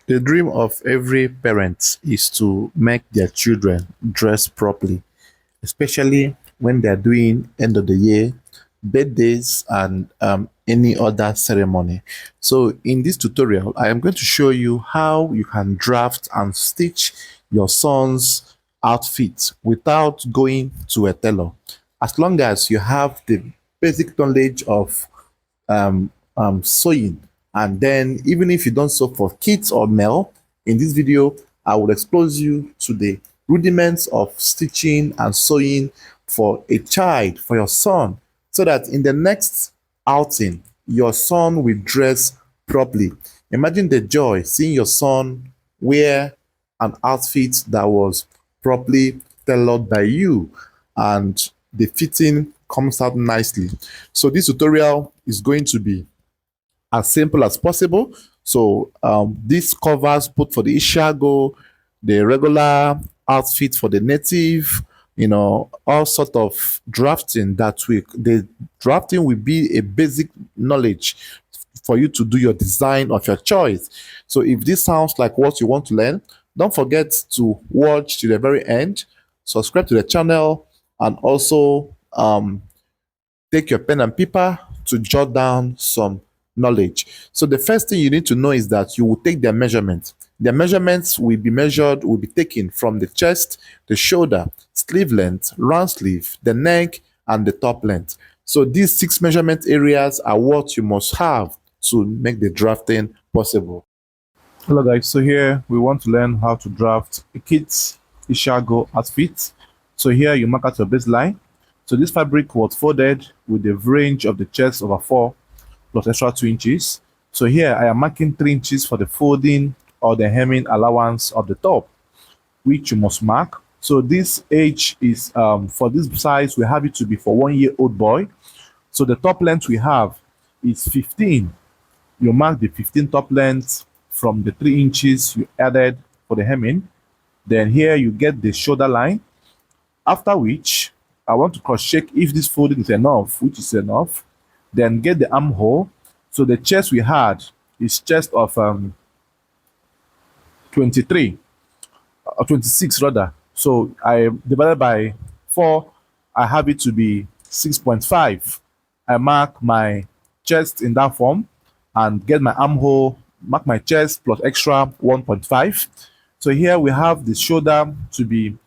The dream of every parent is to make their children dress properly, especially when they're doing end of the year, birthdays, and any other ceremony. So, in this tutorial, I am going to show you how you can draft and stitch your son's outfit without going to a tailor. As long as you have the basic knowledge of sewing. And then even if you don't sew for kids or male, in this video, I will expose you to the rudiments of stitching and sewing for a child, for your son, so that in the next outing, your son will dress properly. Imagine the joy seeing your son wear an outfit that was properly tailored by you and the fitting comes out nicely. So this tutorial is going to be as simple as possible. So this covers both for the Ishiagu, the regular outfit for the native, all sort of drafting that the drafting will be a basic knowledge for you to do your design of your choice. So if this sounds like what you want to learn, don't forget to watch to the very end, subscribe to the channel, and also take your pen and paper to jot down some knowledge. So the first thing you need to know is that you will take their measurements. Their measurements will be taken from the chest, the shoulder, sleeve length, round sleeve, the neck, and the top length. So these six measurement areas are what you must have to make the drafting possible. Hello guys, so here we want to learn how to draft a kid's Ishiagu outfit. So here you mark out your baseline. So this fabric was folded with the range of the chest over 4 plus extra 2 inches. So here I am marking 3 inches for the folding or the hemming allowance of the top, which you must mark. So this age is, for this size, we have it to be for 1-year-old boy. So the top length we have is 15. You mark the 15 top length from the 3 inches you added for the hemming. Then here you get the shoulder line, after which I want to cross check if this folding is enough, which is enough. Then get the armhole. So the chest we had is chest of 23 or 26 rather. So I divided by 4, I have it to be 6.5. I mark my chest in that form and get my armhole, mark my chest plus extra 1.5. So here we have the shoulder to be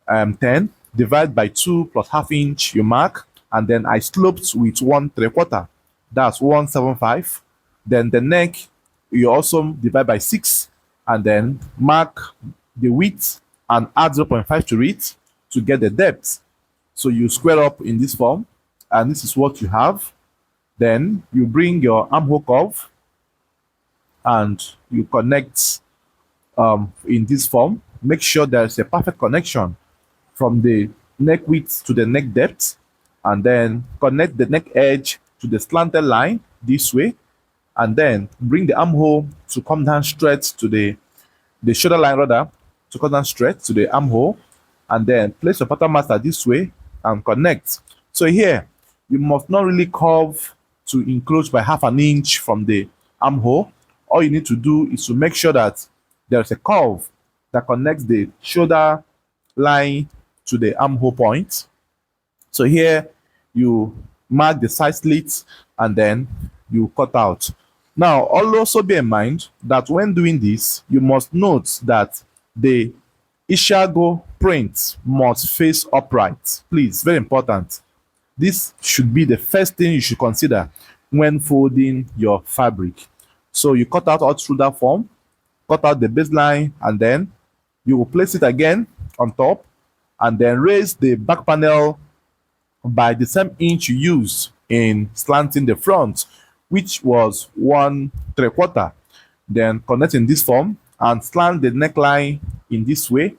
10, divide by 2 plus half inch, you mark, and then I sloped with 1/3. That's 175. Then the neck, you also divide by 6, and then mark the width and add 0.5 to it to get the depth. So you square up in this form, and this is what you have. Then you bring your armhole curve and you connect in this form. Make sure there's a perfect connection from the neck width to the neck depth, and then connect the neck edge to the slanted line this way, and then bring the armhole to come down straight to the shoulder line rather, to come down straight to the armhole, and then place your pattern master this way and connect. So here you must not really curve to encroach by half an inch from the armhole. All you need to do is to make sure that there's a curve that connects the shoulder line to the armhole point. So here you mark the side slits and then you cut out. Now also be in mind that when doing this, you must note that the Ishiagu print must face upright. Please, very important. This should be the first thing you should consider when folding your fabric. So you cut out all through that form, cut out the baseline, and then you will place it again on top, and then raise the back panel by the same inch you used in slanting the front, which was 1/3. Then connect in this form and slant the neckline in this way,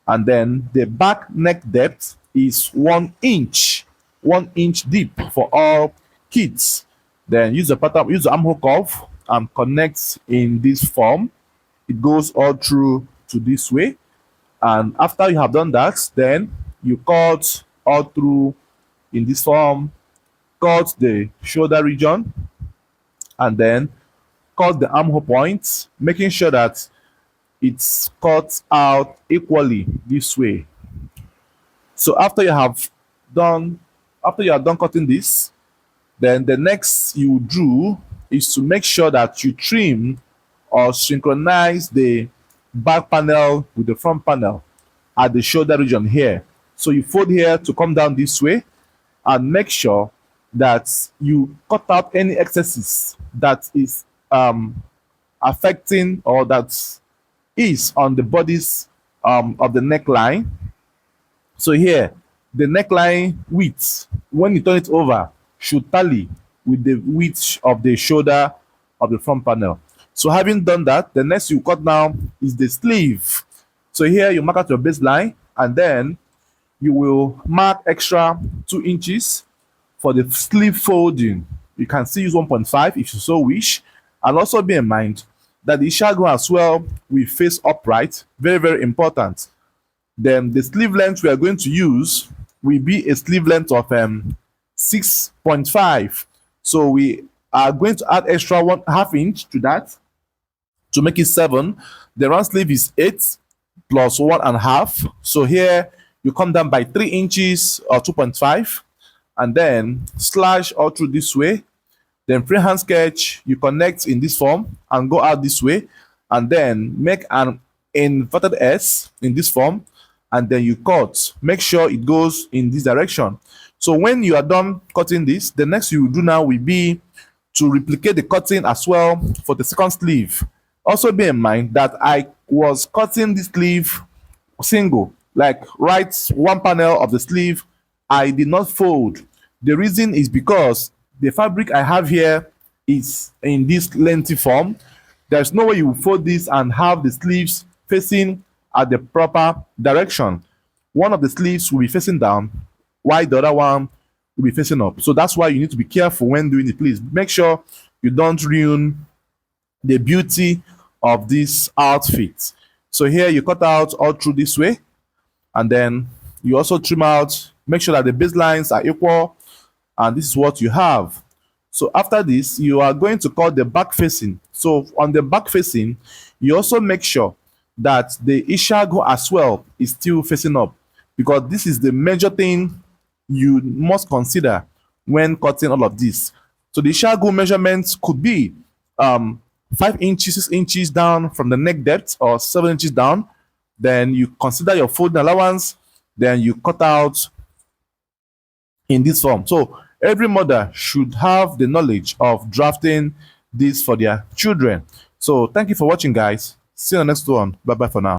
and then the back neck depth is 1 inch, 1 inch deep for all kids. Then use the armhole curve and connect in this form. It goes all through to this way, and after you have done that, then you cut all through in this form, cut the shoulder region, and then cut the armhole point, making sure that it's cut out equally this way. So after you are done cutting this, then the next you do is to make sure that you trim or synchronize the back panel with the front panel at the shoulder region here. So you fold here to come down this way and make sure that you cut out any excesses that is affecting or that is on the bodies of the neckline. So here, the neckline width, when you turn it over, should tally with the width of the shoulder of the front panel. So having done that, the next you cut now is the sleeve. So here you mark out your baseline and then you will mark extra 2 inches for the sleeve folding. You can still use 1.5 if you so wish. And also be in mind that the Ishiagu as well will face upright, very, very important. Then the sleeve length we are going to use will be a sleeve length of 6.5. So we are going to add extra 1/2 inch to that to make it 7. The round sleeve is 8 plus 1.5. So here you come down by 3 inches or 2.5 and then slash all through this way. Then freehand sketch, you connect in this form and go out this way and then make an inverted S in this form and then you cut. Make sure it goes in this direction. So when you are done cutting this, the next you will do now will be to replicate the cutting as well for the second sleeve. Also bear in mind that I was cutting this sleeve single, like right one panel of the sleeve. I did not fold. The reason is because the fabric I have here is in this lengthy form. There's no way you fold this and have the sleeves facing at the proper direction. One of the sleeves will be facing down, while the other one will be facing up. So that's why you need to be careful when doing it. Please make sure you don't ruin the beauty of this outfit. So here you cut out all through this way, and then you also trim out, make sure that the baselines are equal, and this is what you have. So after this, you are going to cut the back facing. So on the back facing, you also make sure that the Ishiagu as well is still facing up, because this is the major thing you must consider when cutting all of this. So the Ishiagu measurements could be 5 inches, 6 inches down from the neck depth or 7 inches down. Then you consider your folding allowance, then you cut out in this form. So every mother should have the knowledge of drafting this for their children. So thank you for watching, guys. See you on the next one. Bye bye for now.